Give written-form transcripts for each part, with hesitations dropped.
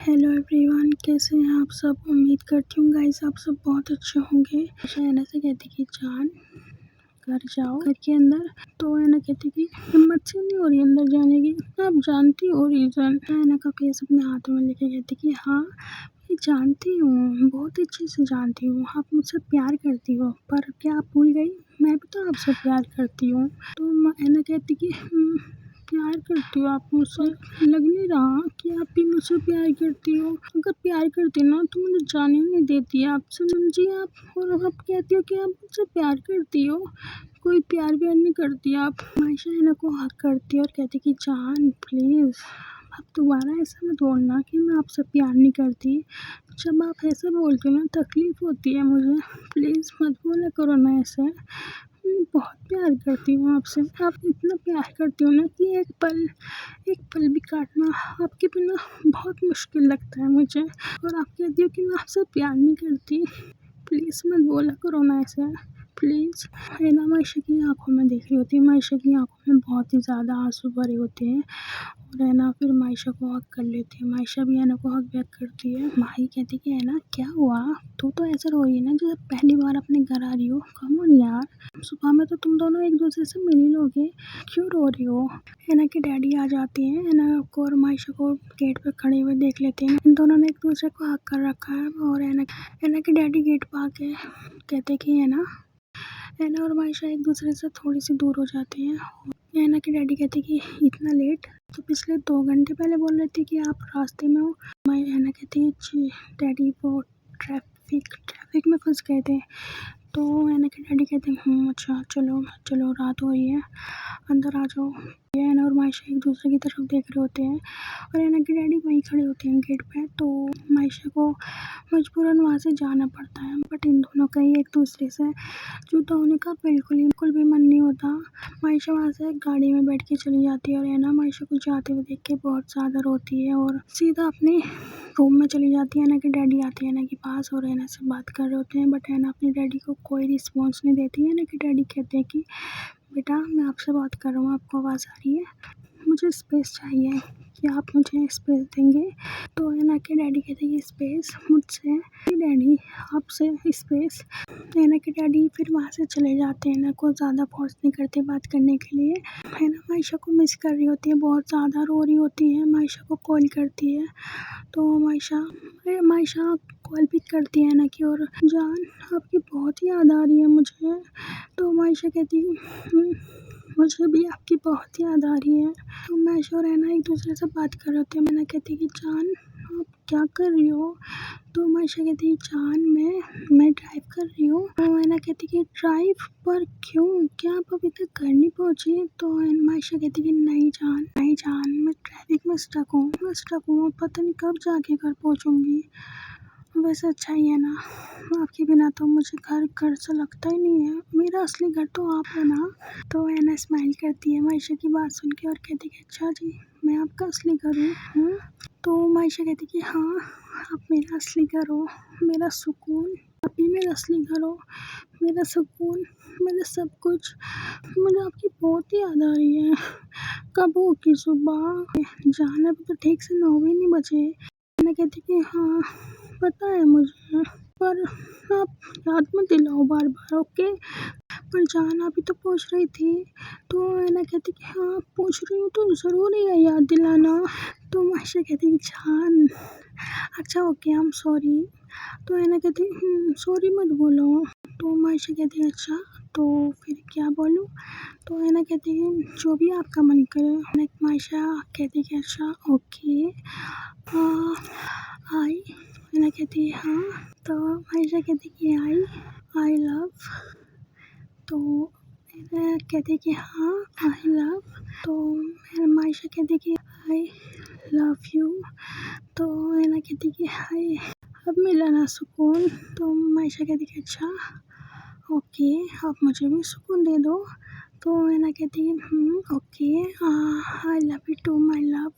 Hello everyone, कैसे हैं आप सब। उम्मीद करती हूँ गाइस आप सब बहुत अच्छे होंगे। शहना से कहती कि जान घर जाओ, घर के अंदर। तो है ना कहती कि हिम्मत से नहीं हो रही अंदर जाने की, आप जानती हो रीज़न। शहना का फेस अपने हाथों में लेके कहती कि हाँ मैं जानती हूँ, बहुत अच्छे से जानती हूँ, आप मुझसे प्यार करती हो, पर क्या आप भूल गई मैं भी तो आपसे प्यार करती हूँ। तो है ना कहती कि प्यार करती हो आप मुझसे, लग नहीं रहा कि आप भी मुझसे प्यार करती हो। अगर प्यार करती ना तो मुझे जाने नहीं देती आप, समझिए आप। और अब आप कहती हो कि आप मुझसे प्यार करती हो, कोई प्यार व्यार नहीं करती आप। मायशा है ना को हक करती है और कहती कि जान प्लीज़ आप दोबारा ऐसा मत बोलना कि मैं आपसे प्यार नहीं करती। जब आप ऐसे बोलते हो ना तकलीफ़ होती है मुझे, प्लीज़ मत बोला करो ना ऐसे। मैं बहुत प्यार करती हूँ आपसे, आप इतना प्यार करती हो ना कि एक पल भी काटना आपके बिना बहुत मुश्किल लगता है मुझे। और आप कहती हो कि मैं आपसे प्यार नहीं करती, प्लीज़ मत बोला करो ना ऐसे, प्लीज़। है ना मायशा की आंखों में देख रही होती है, मायशा की आंखों में बहुत ही ज़्यादा आंसू भरे होते हैं। और है ना फिर मायशा को हक कर लेती है, मायशा भी है ना को हक बैक करती है। माही कहती कि है ना क्या हुआ, तू तो ऐसा रो रही है ना जैसे पहली बार अपने घर आ रही हो। कम ऑन यार, सुबह में तो तुम दोनों एक दूसरे से मिल ही लोगे, क्यों रो रही हो। है ना कि डैडी आ जाते हैं, है ना को और मायशा को गेट पे खड़े हुए देख लेते हैं। इन दोनों ने एक दूसरे को हक कर रखा है। और है ना कि डैडी गेट पे आके कहते कि है ना और मायशा एक दूसरे से थोड़ी सी दूर हो जाती हैं। है ना कि डैडी कहते कि इतना लेट, तो पिछले 2 घंटे पहले बोल रहे थे कि आप रास्ते में हो। माई है ना कहती है जी डैडी वो ट्रैफिक में फंस गए थे। तो है ना कि डैडी कहते हैं अच्छा चलो चलो रात हो रही है, अंदर आ जाओ। है ना और मायशा एक दूसरे की तरफ देख रहे होते हैं। और है ना कि डैडी वहीं खड़े होते हैं गेट पे। तो मायशा को मजबूरन वहाँ से जाना पड़ता है, बट इन दोनों का ही एक दूसरे से जुदा होने का बिल्कुल भी मन नहीं होता। मायशा वहाँ से गाड़ी में बैठ के चली जाती है और है ना मायशा को जाते हुए देख के बहुत ज़्यादा रोती है और सीधा अपने रूम में चली जाती है। ना कि डैडी आती है ना के पास और है ना से बात कर रहे होते हैं, बट है ना अपने डैडी को कोई रिस्पॉन्स नहीं देती है। ना कि डैडी कहते हैं कि बेटा मैं आपसे बात कर रहा हूँ, आपको आवाज़ आ रही है, मुझे स्पेस चाहिए, क्या आप मुझे स्पेस देंगे। तो है ना कि डैडी कहते हैं कि स्पेस मुझसे, डैडी आपसे स्पेस। है ना कि डैडी फिर वहाँ से चले जाते हैं, ना को ज़्यादा फोर्स नहीं करते बात करने के लिए। है ना मायशा को मिस कर रही होती है, बहुत ज़्यादा रो रही होती है, मायशा को कॉल करती है। तो मायशा कॉल पिक करती है ना कि और जान आपकी बहुत याद आ रही है मुझे। तो मायशा कहती है मुझे भी आपकी बहुत याद आ रही है। तो मायशा और है ना एक दूसरे से बात कर रहे होते हैं। मैंने कहती कि जान आप क्या कर रही हो। तो मायशा कहती है जान मैं ड्राइव कर रही हूँ। तो है ना कहती कि ड्राइव पर क्यों, क्या आप अभी तक घर नहीं पहुँची। तो मायशा कहती कि नहीं जान मैं ट्रैफिक में स्टक हूँ, पता नहीं कब जाके घर पहुँचूँगी। वैसे अच्छा ही है ना, आपके बिना तो मुझे घर सा लगता ही नहीं है, मेरा असली घर तो आप है ना। तो है ना स्माइल करती है मायशा की बात सुन के और कहती कि अच्छा जी मैं आपका असली घर हूँ। तो मायशा कहती कि हाँ आप मेरा असली घर हो, मेरा सुकून, आप ही मेरा असली घर हो, मेरा सुकून, मेरा सब कुछ। मुझे आपकी बहुत ही याद आ रही है, कब होगी सुबह। जान अभी तो ठीक से 9 भी नहीं बजे। मैं कहती कि हाँ पता है मुझे, पर आप याद मत दिलाओ बार बार, ओके। पर जान अभी तो पूछ रही थी। तो है ना कहती कि हाँ पूछ रही हूँ तो ज़रूरी है याद दिलाना। तो मायशा कहती कि जान अच्छा ओके आई एम सॉरी। तो है ना कहती सॉरी मत बोलो। तो मायशा कहती अच्छा तो फिर क्या बोलूँ। तो है ना कहती है जो भी आपका मन करे। मायशा कहती कि अच्छा ओके आई। है ना कहती है हाँ। तो मायशा कहती कि आई लव। तो है ना कहती कि हाँ आई लव। तो मायशा कहती कि आई लव यू। तो है ना कहती कि हाय अब मिला ना सुकून। तो मायशा कहती कि अच्छा ओके आप मुझे भी सुकून दे दो। तो है ना कहती okay I love you too my love.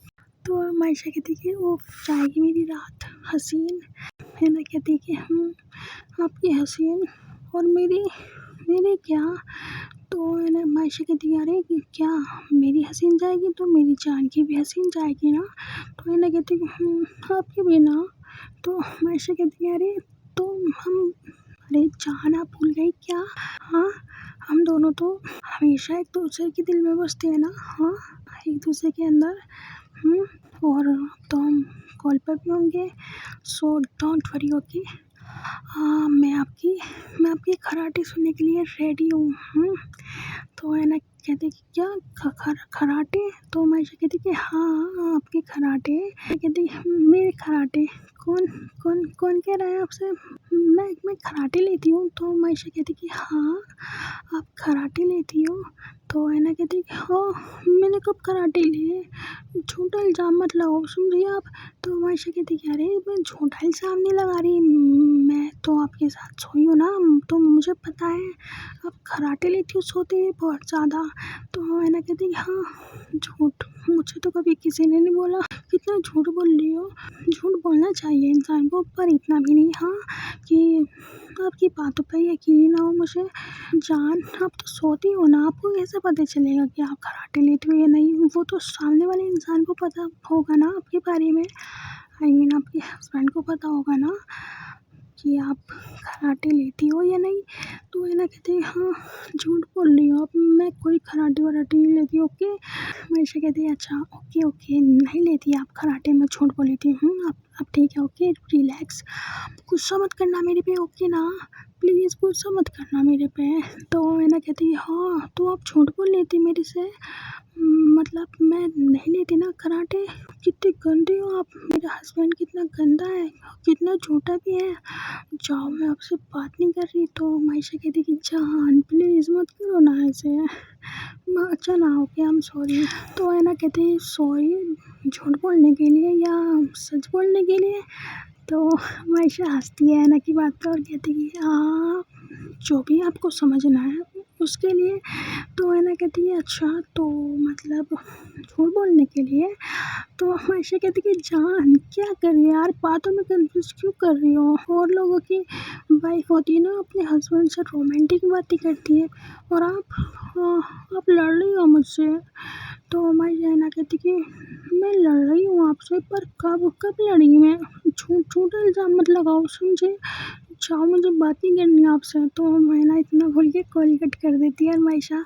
तो मायशा कहती कि वो जाएगी मेरी रात हसीन। है ना कहती कि आपकी हसीन और मेरी क्या। तो है ना मायशा कहती है अरे क्या मेरी हसीन जाएगी तो मेरी जान की भी हसीन जाएगी ना। तो है ना कहती आपकी भी ना। तो मायशा कहती है अरे तो हम अरे जान आप भूल गई क्या। हाँ हम दोनों तो हमेशा एक दूसरे के दिल में बसते हैं ना। हाँ एक दूसरे के अंदर। और तो हम कॉल पर भी होंगे सो डोंट वरी ओके। हाँ मैं आपकी खराटे सुनने के लिए रेडी हूँ। तो है ना कहते कि क्या खराटे। तो मायशा कहती कि हाँ आपके खराटे। कहती मेरे खराटे कौन कौन कौन कह रहा है आपसे मैं खराटे लेती हूँ। तो मायशा कहती कि हाँ आप खराटे लेती हो। तो है ना कहती हाँ मैंने कब खराटे लिए झूठा इल्ज़ाम मत लगाओ समझिए आप। तो मायशा कहती कि अरे मैं झूठा इल्ज़ाम नहीं लगा रही मैं तो आपके साथ सोई हूँ ना तो मुझे पता है आप खराटे लेती हो सोते हुए बहुत ज़्यादा। तो है ना कहती हाँ झूठ मुझे तो कभी किसी ने नहीं बोला कितना झूठ बोल रही हो। झूठ बोलना चाहिए इंसान को पर इतना भी नहीं हाँ कि आपकी बातों पर यकीन ना हो मुझे। जान आप तो सोती हो ना आपको कैसे पता चलेगा कि आप खराटे लेती हो या नहीं। वो तो सामने वाले इंसान को पता होगा ना आपके बारे में आई मीन आपके हस्बैंड को पता होगा ना कि आप खराटे लेती हो या नहीं। तो है ना कहते हाँ झूठ बोल रही हो आप मैं कोई खराटे वराटे नहीं लेती ओके। मायशा कहती है अच्छा ओके ओके नहीं लेती आप खराटे में झूठ बोली थी अब ठीक है ओके रिलैक्स गुस्सा मत करना मेरे पे ओके ना प्लीज़ गुस्सा मत करना मेरे पे। तो है ना कहती है हाँ तो आप झूठ बोल लेती मेरे से मतलब मैं नहीं लेती ना कराटे। कितने गंदे हो आप मेरा हस्बैंड कितना गंदा है कितना झूठा भी है। जाओ मैं आपसे बात नहीं कर रही। तो मायशा कहती कि जान प्लीज़ मत करो ना ऐसे अच्छा ना ओके आई एम सॉरी। तो है ना कहती सॉरी झूठ बोलने के लिए या सच बोलने के लिए। तो मायशा हंसती है ना की बात पर और कहती कि हाँ जो भी आपको समझना है उसके लिए। तो है ना कहती है अच्छा तो मतलब झूठ बोलने के लिए। तो मायशा कहती कि जान क्या कर रही है यार बातों में कंफ्यूज क्यों कर रही हो। और लोगों की वाइफ होती है ना अपने हस्बैंड से रोमांटिक बातें करती है और आप लड़ रही हो मुझसे। तो मायशा है ना कहती कि मैं लड़ रही हूँ आपसे पर कब कब लड़ी मैं झूठा इल्ज़ाम मत लगाओ समझे। जाओ मुझे बात नहीं करनी आपसे। तो मैना इतना बोल के कॉल कट कर देती है और मायशा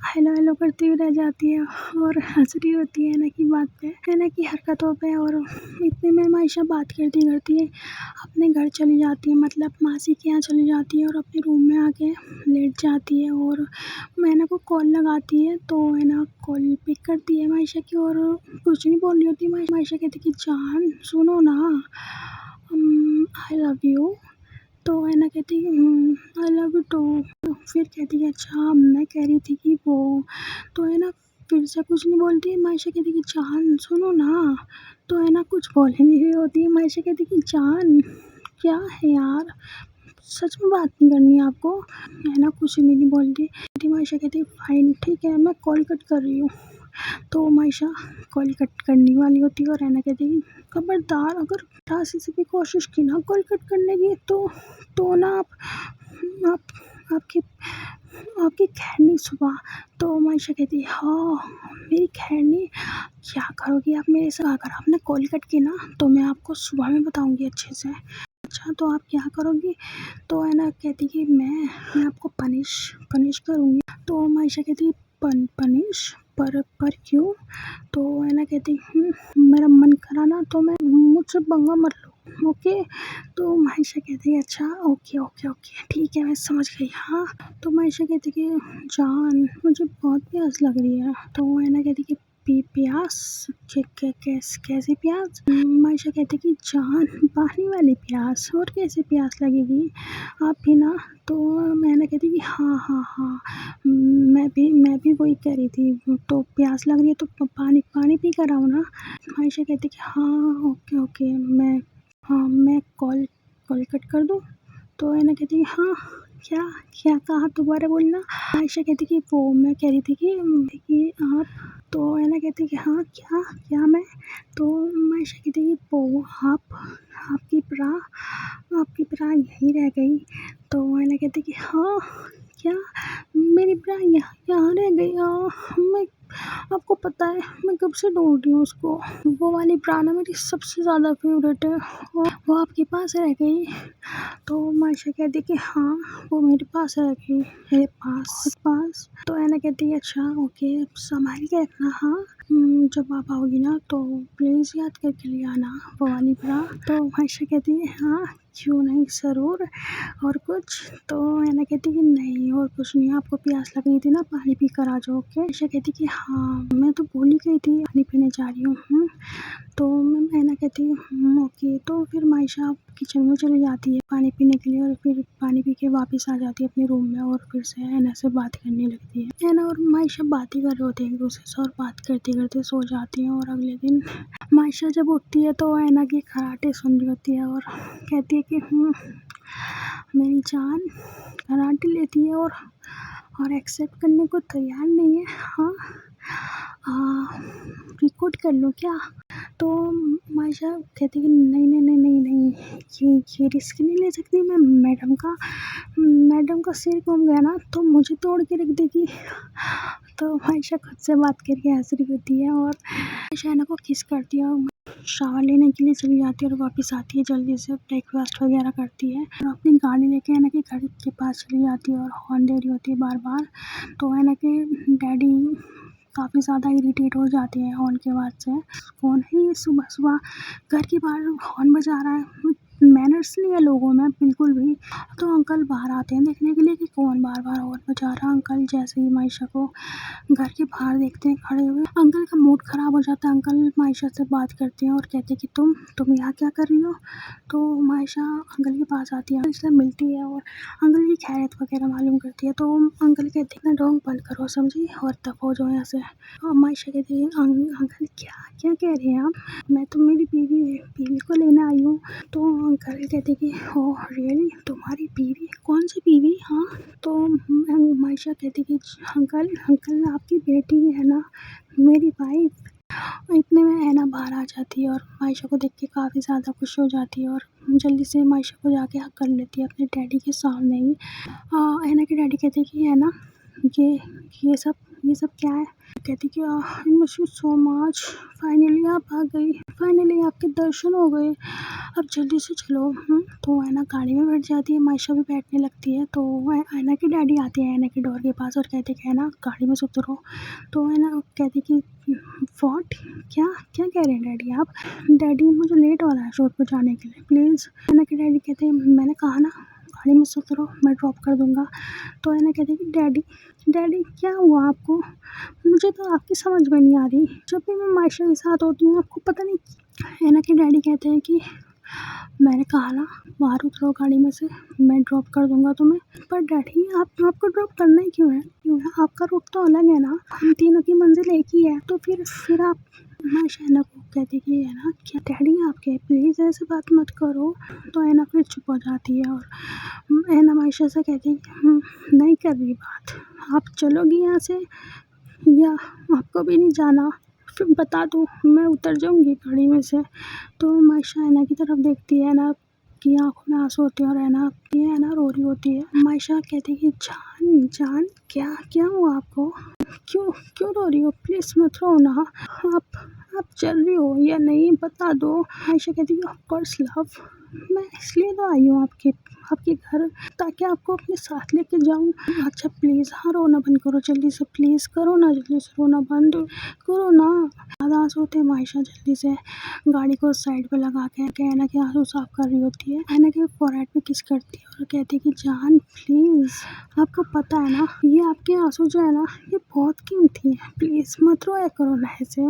हेलो हेलो करती हुई रह जाती है और हंस रही होती है ना की बात पे है ना की हरकतों पे। और इतने में मायशा बात करती करती है अपने घर चली जाती है मतलब मासी के यहाँ चली जाती है और अपने रूम में आके लेट जाती है। और मैना को कॉल लगाती है तो है ना कॉल पिक करती है मायशा की और कुछ नहीं बोल रही होती। मायशा कहती कि जान सुनो ना आई लव यू। तो है ना कहती आई लव यू टू। फिर कहती है अच्छा मैं कह रही थी कि वो तो है ना फिर से कुछ नहीं बोलती। मायशा कहती कि जान सुनो ना। तो है ना कुछ बोल ही नहीं रही होती। मायशा कहती कि जान क्या है यार सच में बात नहीं करनी है आपको है ना कुछ भी नहीं बोलती। मायशा कहती फाइन ठीक है मैं कॉल कट कर रही हूँ। तो मायशा कॉल कट करने वाली होती है और है ना कहती खबरदार अगर ठासी से भी कोशिश की ना कॉल कट करने की तो ना आप आपकी आपकी खैर नहीं सुबह। तो मायशा कहती हाँ मेरी खैर नहीं क्या करोगी आप मेरे से अगर आपने कॉल कट की ना तो मैं आपको सुबह में बताऊंगी अच्छे से। अच्छा तो आप क्या करोगी। तो है ना कहती कि मैं आपको पनिश करूँगी। तो मायशा कहती पनिश पर क्यों। तो है ना कहती मेरा मन करा ना तो मैं मुझसे पंगा मत लो ओके। तो मायशा कहती है अच्छा ओके ओके ओके ठीक है मैं समझ गई हाँ। तो मायशा कहती कि जान मुझे बहुत प्यास लग रही है। तो है ना कहती कि प्यास कैसी प्यास। मायशा कहती कि जान पानी वाली प्यास और कैसे प्यास लगेगी आप भी ना। तो मैंने कहती कि हाँ मैं भी वही कह रही थी तो प्यास लग रही है तो पानी पी कर आओ ना। मायशा कहती कि हाँ ओके ओके मैं कॉल कट कर दूँ। तो है ना कहती हाँ क्या क्या कहा दोबारा बोलना। आयशा कहती कि वो मैं कह रही थी कि आप। तो है ना कहती कि हाँ क्या मैं। तो आयशा कहती कि वो आपकी ब्रा यहीं रह गई। तो है ना कहती कि हाँ क्या मेरी ब्रा कहाँ रह गई? मैं आपको पता है मैं कब से ढूंढ रही हूँ उसको। वो वाली ब्रा ना मेरी सबसे ज़्यादा फेवरेट है और वो आपके पास रह गई। तो मायशा कहती कि हाँ वो मेरे पास रह गई, मेरे पास। तो ऐना कहती है अच्छा ओके संभाल के रखना। हाँ जब आप आओगी ना तो प्लीज़ याद करके ले आना वो वाली ब्रा। तो मायशा कहती है हाँ क्यों नहीं ज़रूर। और कुछ? तो ऐना कहती कि नहीं और कुछ नहीं, आपको प्यास लग रही थी ना पानी पी कर आ जाओ। ओके मायशा कहती कि हाँ मैं तो भूल ही गई थी पानी पीने जा रही हूँ। तो ऐना कहती है ओके। तो फिर मायशा किचन में चली जाती है पानी पीने के लिए और फिर पानी पी के वापस आ जाती है अपने रूम में और फिर से ऐना से बात करने लगती है। ऐना और मायशा बात ही कर रहे होते हैं एक दूसरे से और बात करते करते सो जाती हैं। और अगले दिन मायशा जब उठती है तो ऐना की खराटे सुन रही होती है और कहती है कि मेरी जान खराटे लेती है और एक्सेप्ट करने को तैयार नहीं है। हाँ रिकॉर्ड कर लो क्या? तो मायशा कहती कि नहीं ये रिस्क नहीं ले सकती मैं। मैडम का सिर घूम गया ना तो मुझे तोड़ के रख देगी। तो मायशा खुद से बात करके हंस रही होती है और मायशा ऐना को किस करती है और शावर लेने के लिए चली जाती है और वापस आती है जल्दी से ब्रेकफास्ट वगैरह करती है और अपनी गाड़ी लेके ऐना के घर के पास चली जाती है और हॉर्न दे रही होती है बार। तो ऐना के डैडी काफ़ी ज़्यादा इरिटेट हो जाती है हॉर्न के आवाज़ से। कौन है ये सुबह घर के बाहर हॉर्न बजा रहा है? मैनर्स नहीं है लोगों में बिल्कुल भी। तो अंकल बाहर आते हैं देखने के लिए कि कौन बार हॉर्न बजा रहा है। अंकल जैसे ही मायशा को घर के बाहर देखते हैं खड़े हुए, अंकल का मूड ख़राब हो जाता है। अंकल मायशा से बात करते हैं और कहते हैं कि तुम यहाँ क्या कर रही हो? तो मायशा अंकल के पास आती है, उससे मिलती है और अंकल की खैरियत वगैरह मालूम करती है। तो अंकल कहते हैं ना ढोंग बंद करो समझी और तब हो जाओ यहाँ से। और मायशा कहती है अंकल क्या कह रहे हैं आप? मैं तो मेरी बीवी को लेने आई हूँ। तो अंकल कहते कि ओह रियली तुम्हारी बीवी? कौन सी बीवी? हाँ तो मायशा कहती कि अंकल आपकी बेटी है ना मेरी वाइफ। इतने में ऐना बाहर आ जाती है और मायशा को देख के काफ़ी ज़्यादा खुश हो जाती है और जल्दी से मायशा को जाके हक कर लेती है अपने डैडी के सामने ही। ऐना के डैडी कहते कि ऐना ये सब क्या है? कहती कि I miss you so much, finally आप आ गई, फाइनली आपके दर्शन हो गए, अब जल्दी से चलो। तो ऐना गाड़ी में बैठ जाती है, मायशा भी बैठने लगती है। तो ऐना के डैडी आते हैं ऐना के डोर के पास और कहते कि ऐना गाड़ी में से उतरो। तो ऐना कहती कि व्हाट क्या कह रहे हैं डैडी आप? डैडी मुझे लेट हो रहा है शॉप पर जाने के लिए प्लीज़। ऐना के डैडी कहते हैं मैंने कहा ना गाड़ी में से उतरो मैं ड्रॉप कर दूँगा। तो ऐना कहती है कि डैडी क्या हुआ आपको? मुझे तो आपकी समझ में नहीं आ रही। जब भी मैं मायशा के साथ होती हूँ आपको पता नहीं। ऐना के डैडी कहते हैं कि मैंने कहा ना बाहर उतरो गाड़ी में से मैं ड्रॉप कर दूँगा तुम्हें। पर डैडी आपको ड्रॉप करना ही क्यों है? आपका रूट तो अलग है ना, हम तीनों की मंजिल एक ही है। तो फिर आप मायशा ऐना को कहती कि ऐना क्या डैडी आपके प्लीज़ ऐसे बात मत करो। तो ऐना फिर चुप हो जाती है और ऐना मायशा से कहती है नहीं कर रही बात, आप चलोगी यहाँ से या आपको भी नहीं जाना? फिर बता दूँ मैं उतर जाऊँगी गाड़ी में से। तो मायशा ऐना की तरफ देखती है, ऐना की आँखों में आंसू होते हैं और ऐना रो रही होती है। मायशा कहती है कि जान क्या हुआ आपको? क्यों रो रही हो? प्लीज़ मत रो ना। आप चल रही हो या नहीं बता दो। मायशा कहती है ऑफ कोर्स लव, मैं इसलिए तो आई हूँ आपके घर ताकि आपको अपने साथ लेके जाऊँ। अच्छा प्लीज़ हाँ रोना बंद करो जल्दी से, प्लीज़ करो ना जल्दी से, रोना बंद करो ना। ज़्यादा आंसू होते हैं। मायशा जल्दी से गाड़ी को साइड पे लगा के ऐना के आंसू साफ कर रही होती है। ऐना के फोरहेड पे किस करती है और कहती है कि जान प्लीज़ आपको पता है ना ये आपके आंसू जो है ना ये बहुत कीमती है, प्लीज़ मत रोया करो ना ऐसे,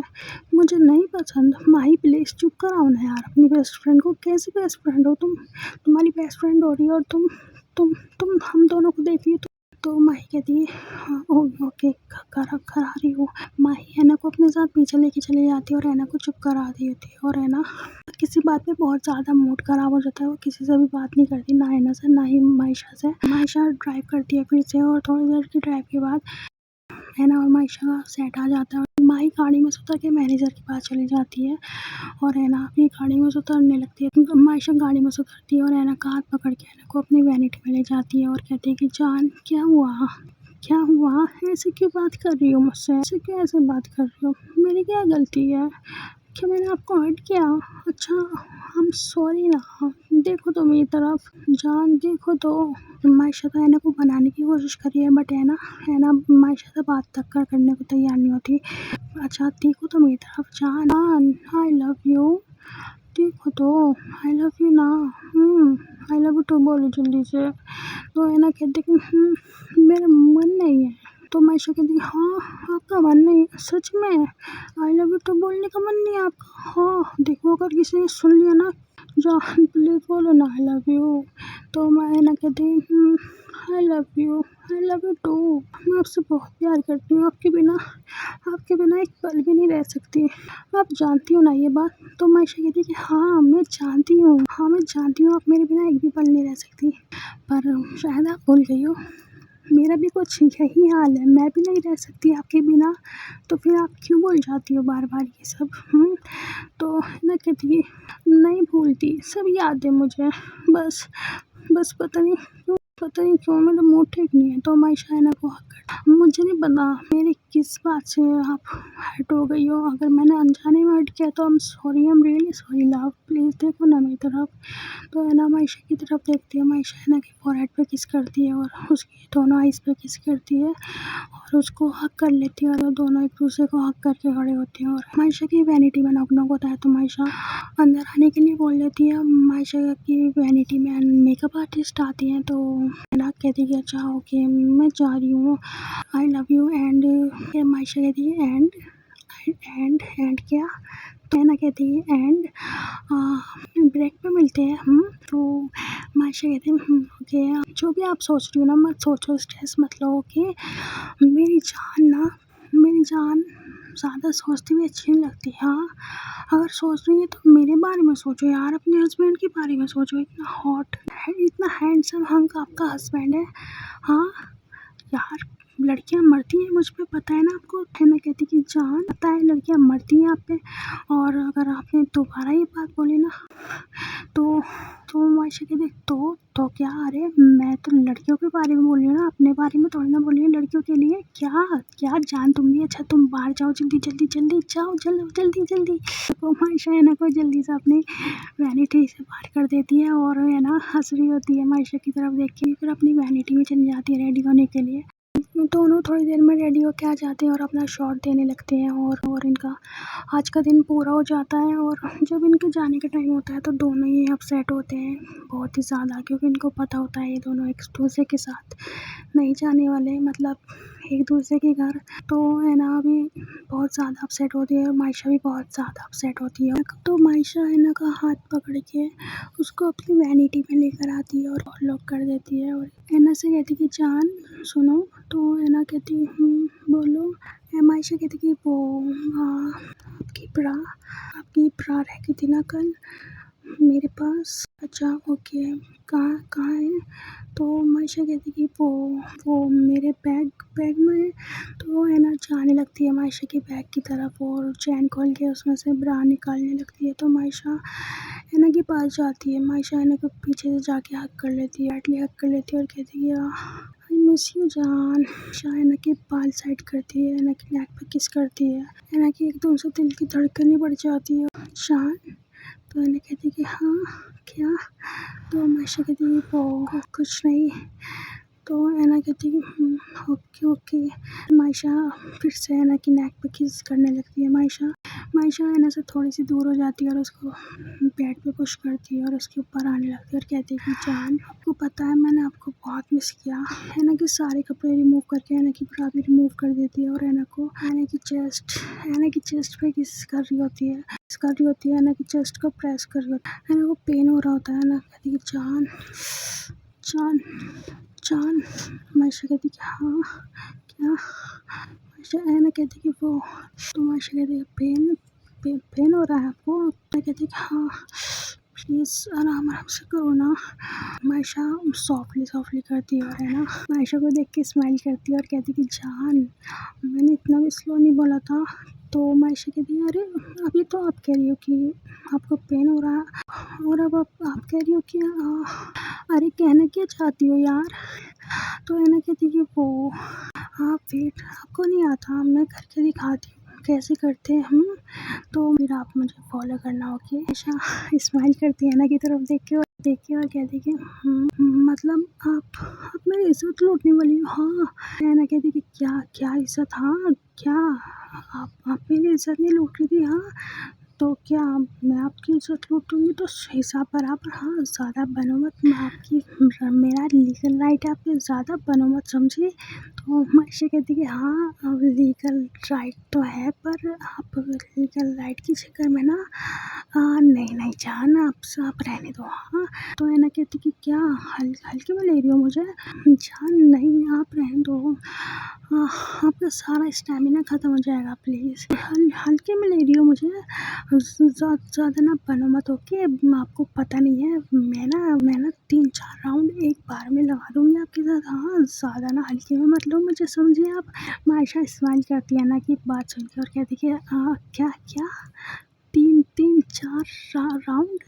मुझे नहीं पसंद। माही प्लीज़ चुप कराओ ना यार अपनी बेस्ट फ्रेंड को। कैसी बेस्ट फ्रेंड हो तुम? तुम्हारी बेस्ट फ्रेंड हो रही है और तुम हम दोनों को देख रही। तो माही कहती है हाँ ओके करा रही हूँ। माही ऐना को अपने साथ पीछे लेके चली जाती है और ऐना को चुप करा दी होती है। और ऐना किसी बात पे बहुत ज़्यादा मूड ख़राब हो जाता है, वो किसी से भी बात नहीं करती, ना ऐना से ना ही मायशा से। मायशा ड्राइव करती है फिर से और थोड़ी देर की ड्राइव के बाद ऐना और मायशा का सेट आ जाता है और माही गाड़ी में से उतर के मैनेजर के पास चली जाती है और ऐना अपनी गाड़ी में से उतरने लगती है। मायशा गाड़ी में से उतरती है और ऐना का हाथ पकड़ के ऐना को अपनी वैनिटी में ले जाती है और कहती है कि जान क्या हुआ? क्या हुआ? ऐसे क्यों बात कर रही हो मुझसे? ऐसे क्यों ऐसे बात कर रही हो? मेरी क्या गलती है? क्या मैंने आपको हर्ट किया? अच्छा, आई एम सॉरी ना। देखो तो मेरी तरफ, जान देखो तो। मायशा तो हैना को बनाने की कोशिश कर रही है, बट है ना मायशा से बात तक करने को तैयार नहीं होती। अच्छा देखो तो मेरी तरफ, जान आई लव यू। देखो तो, आई लव यू ना। आई लव यू तो बोलो जल्दी से। तो है ना कहते कि मेरा मन नहीं है। तो मायशा कहती हाँ, आपका मन नहीं है? सच में आई लव यू तो बोलने का मन नहीं है आपका? हाँ देखो, अगर किसी ने सुन लिया ना, जान प्लीज बोलो ना आई लव यू। तो मैं है ना कहती आई लव यू टू। मैं आपसे बहुत प्यार करती हूँ, आपके बिना एक पल भी नहीं रह सकती। आप जानती हो ना ये बात? तो मायशा कहती कि हाँ मैं जानती हूँ, आप मेरे बिना एक भी पल नहीं रह सकती। पर शायद आप भूल गई हो, मेरा भी कुछ यही हाल है, मैं भी नहीं रह सकती आपके बिना। तो फिर आप क्यों भूल जाती हो बार बार ये सब? तो है ना कहती नहीं भूलती, सब याद है मुझे, बस पता नहीं क्यों मेरा मूड ठीक नहीं है। तो मायशा है ना को मुझे नहीं पता मेरी किस बात से आप हर्ट हो गई हो। अगर मैंने अनजाने में हर्ट किया तो I am really sorry love, please देखो ना मेरी तरफ। तो है ना मायशा की तरफ देखती है, मायशा है ना कि फोरहेड पे किस करती है और उसकी दोनों आइज़ पे किस करती है और उसको हक कर लेती है और वो दोनों एक दूसरे को हक करके खड़े होते हैं। और मायशा की वैनिटी में नॉक नॉक होता है तो मायशा अंदर आने के लिए बोल देती है। मायशा की वैनिटी में मेकअप आर्टिस्ट आती हैं तो है ना कहती है कि अच्छा ओके मैं जा रही हूँ, आई लव यू। एंड मायशा कहती है एंड क्या? तो है ना कहती है एंड ब्रेक पे मिलते हैं तो मायशा कहती है ओके, जो भी आप सोच रही हो ना मत सोचो, स्ट्रेस मत लो। ओके मेरी जान ज़्यादा सोचती भी अच्छी नहीं लगती। हाँ अगर सोच रही है तो मेरे बारे में सोचो यार, अपने हस्बैंड के बारे में सोचो। इतना हॉट है, इतना हैंडसम हंक आपका हस्बैंड है। हाँ यार, लड़कियां मरती हैं मुझ पे, पता है ना आपको? है ना कहती कि जान पता है लड़कियां मरती हैं आप पे, और अगर आपने दोबारा ये बात बोली ना तो मायशा कहती तो क्या? अरे मैं तो लड़कियों के बारे में बोल रही हूँ ना, अपने बारे में थोड़ी ना बोल रही हूँ। लड़कियों के लिए क्या जान तुम भी। अच्छा तुम बाहर जाओ, जल्दी जाओ, जल्दी। तो मायशा है ना को जल्दी से अपनी वैनिटी से बाहर कर देती है और है ना हंस रही होती है मायशा की तरफ देख के, फिर अपनी वैनिटी में चली जाती है रेडी होने के लिए। दोनों थोड़ी देर में रेडी होके आ जाते हैं और अपना शॉट देने लगते हैं और इनका आज का दिन पूरा हो जाता है। और जब इनके जाने का टाइम होता है तो दोनों ही अपसेट होते हैं बहुत ही ज़्यादा, क्योंकि इनको पता होता है ये दोनों एक दूसरे के साथ नहीं जाने वाले, मतलब एक दूसरे के घर। तो है ना अभी बहुत ज़्यादा अपसेट होती है और मायशा भी बहुत ज़्यादा अपसेट होती है। तो मायशा है ना का हाथ पकड़ के उसको अपनी वैनिटी में लेकर आती है और लॉक कर देती है और एना से कहती कि जान सुनो। तो एना कहती बोलो। मायशा कहती कि वो आपकी ब्रा रह गई थी ना कल मेरे पास। अच्छा ओके, कहाँ है? तो मायशा कहती कि वो मेरे बैग में है। तो है ना जाने लगती है मायशा के बैग की तरफ और चैन खोल के उसमें से ब्रा निकालने लगती है। तो मायशा है ना के पास जाती है, मायशा है ना के पीछे से जाके हक कर लेती है, हक कर लेती है और कहती है आई मिस यू जान। है ना के बाल साइड करती है ना कि नेक पे किस करती है ना कि एकदम से दिल की धड़कनें बढ़ जाती है जान। तो मैंने कहती कि हाँ क्या? तो मायशा कहती वो कुछ नहीं। तो एना कहती ओके। मायशा फिर से एना की नेक पे किस करने लगती है। मायशा एना से थोड़ी सी दूर हो जाती है और उसको बेड पे पुश करती है और उसके ऊपर आने लगती है और कहती है कि जान आपको पता है मैंने आपको बहुत मिस किया। एना के सारे कपड़े रिमूव करके एना की ब्रा भी रिमूव कर देती है और एना की चेस्ट पे किस कर रही होती है एना की चेस्ट को प्रेस कर रही होती है। एना को पेन हो रहा होता है। एना कहती है जान। मायशा कहती कि हाँ क्या? मायशा एना कहती कि वो। तो मायशा कहती है पेन हो रहा है आपको? मैं कहती कि हाँ प्लीज़ आराम से करो ना। मायशा सॉफ्टली करती है और है ना मायशा को देख के स्माइल करती है और कहती कि जान मैंने इतना भी स्लो नहीं बोला था। तो मायशा कहती है अरे अभी तो आप कह रही हो कि आपको पेन हो रहा है और अब आप कह रही हो कि अरे कहना क्या चाहती हो यार? तो है ना कहती कि वो आप वेट आपको नहीं आता, मैं करके दिखाती हूँ कैसे करते हैं हम। तो फिर आप मुझे फॉलो करना, ओके। हमेशा स्माइल करती है ना की तरफ देख के और कहती कि मतलब आप मेरी इज्जत लूटने वाली हो। हाँ, है ना, कहती कि क्या क्या इज्जत, हाँ क्या आप मेरी इज्जत नहीं लूट रही थी, हाँ तो क्या मैं आपकी इज्जत लूटूंगी तो हिसाब बराबर। हाँ, ज़्यादा बनो मत, मैं आपकी मेरा लीगल राइट है, आप ज़्यादा बनो मत, समझी। तो मायशा कहती कि हाँ अब लीगल राइट तो है, पर आप लीगल राइट की चक्कर में ना नहीं नहीं जान, आप रहने दो। हाँ, तो है ना, कहती कि क्या हल्के में ले रही हो मुझे, जान नहीं आप रहने दो, आपका सारा स्टेमिना ख़त्म हो जाएगा, प्लीज़ हल्के में ले रही हो मुझे, ज़्यादा ना बनो मत, ओके। आपको पता नहीं है, मैं ना 3-4 राउंड एक बार में लगा दूंगी आपके साथ। हाँ, ज़्यादा ना हल्के में मत लो मुझे, समझिए आप। मायशा स्माइल करती है ना कि बात सुन के और कहती कि क्या क्या 3-4 राउंड,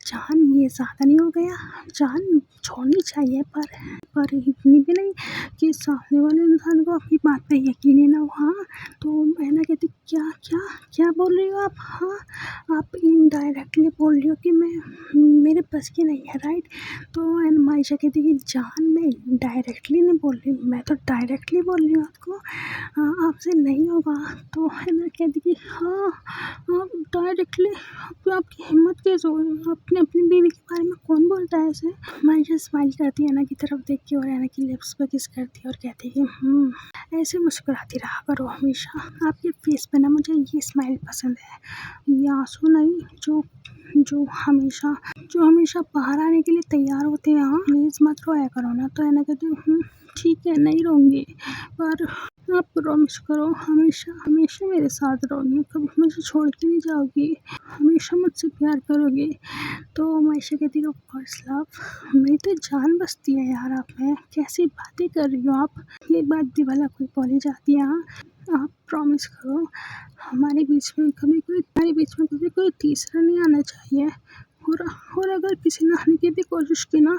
जान ये ज़्यादा नहीं हो गया, जान छोड़नी चाहिए, पर इतनी भी नहीं कि सामने वाले इंसान को अपनी बात पे यकीन ही ना हो। हाँ, तो है ना, कहती क्या क्या क्या बोल रही हो आप, हाँ आप इनडायरेक्टली बोल रही हो कि मेरे बस की नहीं है, राइट। तो मायशा कहती कि जान मैं डायरेक्टली नहीं बोल रही, मैं तो डायरेक्टली बोल रही हूँ आपको, आपसे नहीं होगा। तो है ना, कहती कि हाँ आप डायरेक्टली, आपकी हिम्मत कैसे हुई, अपने अपनी बीवी के बारे में कौन बोलता है ऐसे। मायशा स्माइल करती है ना की तरफ देख के और है ना की लिप्स पे किस करती है और कहती है कि ऐसे मुस्कुराती रहा करो हमेशा, आपके फेस पे ना मुझे ये स्माइल पसंद है, ये आंसू नहीं जो हमेशा बाहर आने के लिए तैयार होते हैं। हाँ, प्लीज़ मत रोया करो ना। तो है ना, कहती हूँ ठीक है नहीं रहूँगी, पर आप प्रॉमिस करो हमेशा मेरे साथ रहोगी, कभी मुझे छोड़ के नहीं जाओगी, हमेशा मुझसे प्यार करोगी। तो मायशा कहती है ऑफ कोर्स लव, मेरी तो जान बसती है यार आप में, कैसी बातें कर रही हो आप, ये बात भी भला कोई बोली जाती है। हाँ, आप प्रॉमिस करो हमारे बीच में कभी कोई तीसरा नहीं आना चाहिए, और अगर किसी ने आने की भी कोशिश की ना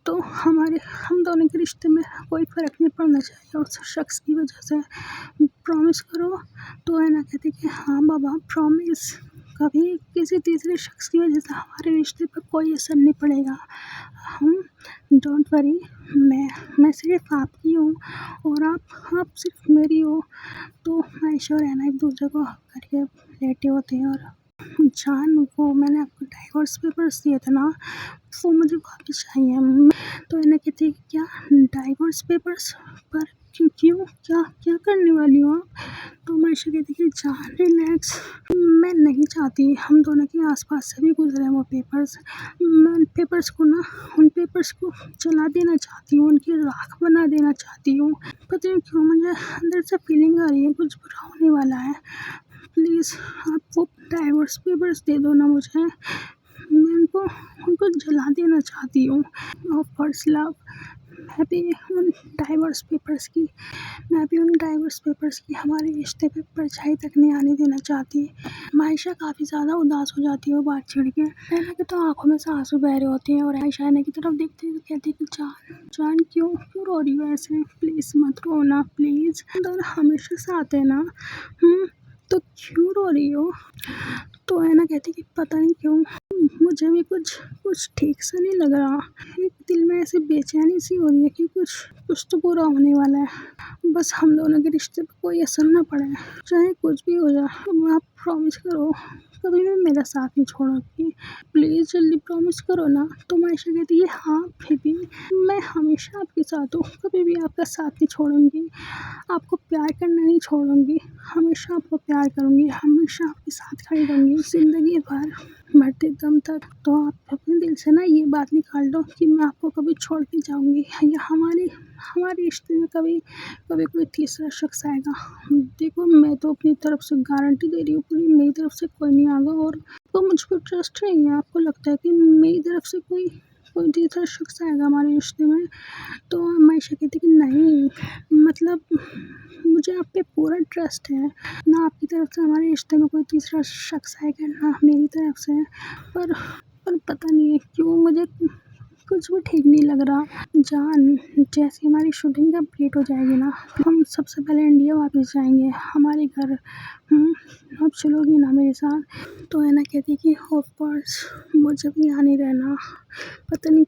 तो हम दोनों के रिश्ते में कोई फ़र्क नहीं पड़ना चाहिए उस शख्स की वजह से, प्रॉमिस करो। तो है ना, कहती कि हाँ बाबा प्रॉमिस, कभी किसी तीसरे शख्स की वजह से हमारे रिश्ते पर कोई असर नहीं पड़ेगा, हम डोंट वरी, मैं सिर्फ आपकी हूँ और आप सिर्फ मेरी हो। तो मायशा और हैना एक दूसरे को हग करके लेटे होते हैं और जान वो मैंने आपको डाइवोर्स पेपर्स दिए थे ना, वो मुझे वापस चाहिए। तो हैना कहती है कि क्या डाइवोर्स पेपर्स, पर क्यों क्या क्या करने वाली हो आप। तो मायशा कहती है कि जान रिलैक्स, मैं नहीं चाहती हम दोनों के आसपास से भी गुजरे वो पेपर्स, मैं उन पेपर्स को जला देना चाहती हूँ, उनकी राख बना देना चाहती हूँ। पता नहीं क्यों मुझे अंदर से फीलिंग आ रही है कुछ बुरा होने वाला है, प्लीज़ आप वो डाइवोर्स पेपर्स दे दो ना मुझे, मैं उनको जला देना चाहती हूँ। ऑफ कोर्स लव, मैं भी उन डाइवोर्स पेपर्स की हमारे रिश्ते पे परछाई तक नहीं आने देना चाहती। मायशा काफ़ी ज़्यादा उदास हो जाती है वो बात छिड़ के, हैना के तो आंखों में से आंसू बह रहे होते हैं और आयशा हैना की तरफ देखती है तो कहती है कि जान क्यों रो रही हो ऐसे, प्लीज़ मत रो ना, प्लीज़ दोनों हमेशा साथ है ना, तो क्यों रो रही हो। तो हैना कहती कि पता नहीं क्यों मुझे भी कुछ ठीक सा नहीं लग रहा, एक दिल में ऐसी बेचैनी सी हो रही है कि कुछ तो बुरा होने वाला है, बस हम दोनों के रिश्ते पर कोई असर ना पड़े, चाहे कुछ भी हो जाए। आप प्रॉमिस करो कभी भी मेरा साथ नहीं छोड़ोगी, प्लीज़ जल्दी प्रॉमिस करो ना। तो मायशा कहती है हाँ बेबी, मैं हमेशा आपके साथ हूँ, कभी भी आपका साथ नहीं छोड़ूंगी, आपको प्यार करना नहीं छोड़ूंगी, हमेशा आपको प्यार करूंगी, हमेशा आपके साथ खड़ी रहूंगी ज़िंदगी भर, मरते दम तक। तो आप अपने दिल से ना ये बात निकाल दो कि मैं आपको कभी छोड़ के जाऊंगी या हमारे रिश्ते में कभी कोई तीसरा शख्स आएगा। देखो मैं तो अपनी तरफ से गारंटी दे रही हूँ पूरी, मेरी तरफ से कोई नहीं आएगा, और तो मुझको ट्रस्ट नहीं है, आपको लगता है कि मेरी तरफ से कोई तीसरा शख्स आएगा हमारे रिश्ते में। तो मायशा कहती कि नहीं, मतलब मुझे आप पे पूरा ट्रस्ट है, ना आपकी तरफ से हमारे रिश्ते में कोई तीसरा शख्स आएगा ना मेरी तरफ से, पर पता नहीं क्यों मुझे कुछ भी ठीक नहीं लग रहा। जान, जैसे हमारी शूटिंग कंप्लीट हो जाएगी ना, हम सबसे पहले इंडिया वापस जाएंगे हमारे घर। अब चलोगी ना मेरे साथ? तो है ना कहती कि ऑफ कोर्स, मुझे भी यहाँ नहीं रहना। पता नहीं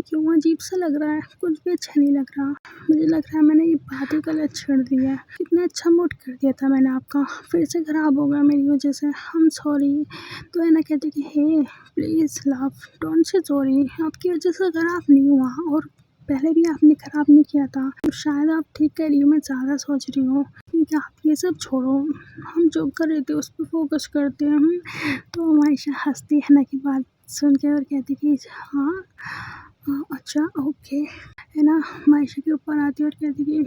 क्यों अजीब सा लग रहा है, कुछ भी अच्छा नहीं लग रहा। मुझे लग रहा है मैंने ये बात ही गलत छेड़ दी है। कितना अच्छा मूड कर दिया था मैंने आपका, फिर से ख़राब हो गया मेरी वजह से। हम सॉरी। तो है ना कहते कि hey please love, don't say sorry, आपकी वजह से ख़राब नहीं हुआ, और पहले भी आपने ख़राब नहीं किया था। तो शायद आप ठीक कह रही हो, मैं ज़्यादा सोच रही हूँ। ठीक है, आप ये सब छोड़ो, हम जो कर रहे थे उस पर फोकस करते हैं हम। तो हमेशा हंसती है ना की बात सुन के और कहती कि हाँ अच्छा ओके। है ना, मायशा के ऊपर आती है और कहती कि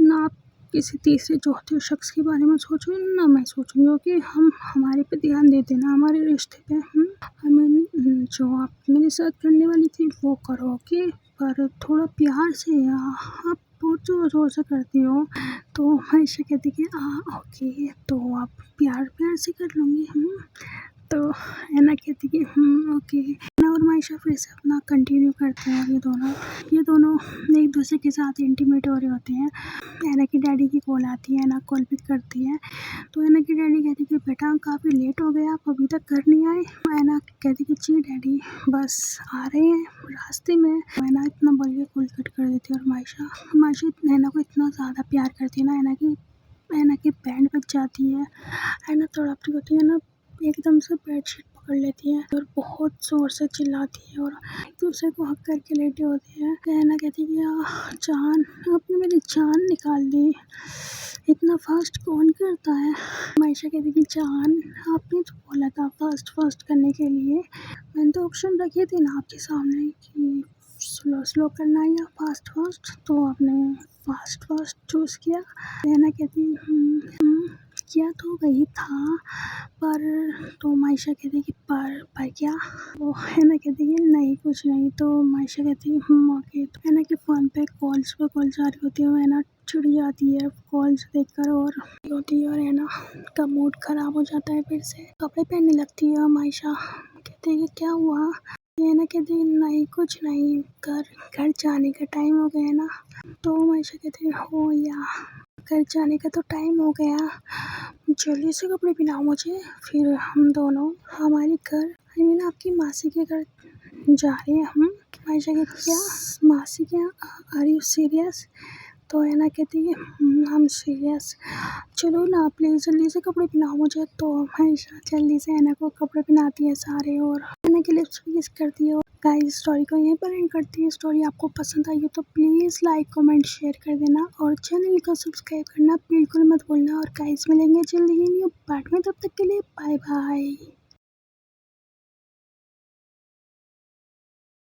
ना आप किसी तीसरे चौथे शख्स के बारे में सोचो, ना मैं सोचूंगी कि हम हमारे पे ध्यान देते ना हमारे रिश्ते पे। हमें जो आप मेरे साथ करने वाली थी वो करो, ओके, पर थोड़ा प्यार से। आप बहुत जोर जोर से करती हो। तो मायशा कहती कि ओके, तो आप प्यार से कर लूँगी। तो है ना कहती कि ओके ना, और मायशा फिर से अपना कंटिन्यू करते हैं। ये दोनों एक दूसरे के साथ इंटीमेट हो रहे होते हैं। है ना कि डैडी की कॉल आती है ना, कॉल पिक करती है। तो है ना कि डैडी कहती कि बेटा काफ़ी लेट हो गए, आप अभी तक घर नहीं आए। है ना कहती कि जी डैडी, बस आ रहे हैं रास्ते में। है ना इतना बोल के कॉल कट कर देती है। और मायशा है ना को इतना ज़्यादा प्यार करती है ना, है ना कि बैंड बज जाती है ना तड़पती होती है ना, एकदम से बेडशीट पकड़ लेती है और बहुत ज़ोर से चिल्लाती है और एक दूसरे को हक करके लेटे होते हैं। कहना कहती है कि जान, आपने मेरी जान निकाल दी, इतना फास्ट कौन करता है? मायशा कहती कि जान, आपने तो बोला था फास्ट करने के लिए, मैंने तो ऑप्शन रखे थे ना आपके सामने कि स्लो करना या फास्ट, तो आपने फास्ट चूज़ किया। कहना कहती किया तो वही था, पर तो मायशा कहती कि पर क्या? तो है ना कहती कि नहीं कुछ नहीं। तो मायशा कहती ओके। तो है ना कि फ़ोन पे कॉल्स जा रही होती है। है ना चिढ़ जाती है कॉल्स देखकर और होती है, और है ना का मूड ख़राब हो जाता है। फिर से कपड़े पहनने लगती है मायशा। कहते हैं कि क्या हुआ? ये ना कहती नहीं कुछ नहीं, घर जाने का टाइम हो गया ना। तो मायशा कहती हो या घर जाने का तो टाइम हो गया, जल्दी से कपड़े पहनाओ मुझे, फिर हम दोनों हमारे घर आपकी मासी के घर जा रहे हैं हम। मायशा कहती क्या मासी के यहाँ? Are you serious? तो है ना कहती है हम सीरियस। चलो ना प्लीज़ जल्दी से कपड़े पहनाओ मुझे। तो मायशा जल्दी से है ना को कपड़े पहनाती है सारे, और है ना के लिप्स भी किस करती है। और गाइस स्टोरी को यहीं पर एंड करती है। स्टोरी आपको पसंद आई हो तो प्लीज़ लाइक कमेंट शेयर कर देना, और चैनल को सब्सक्राइब करना बिल्कुल मत भूलना। और गाइस मिलेंगे जल्दी ही न्यू पार्ट में, तब तक के लिए बाय बाय।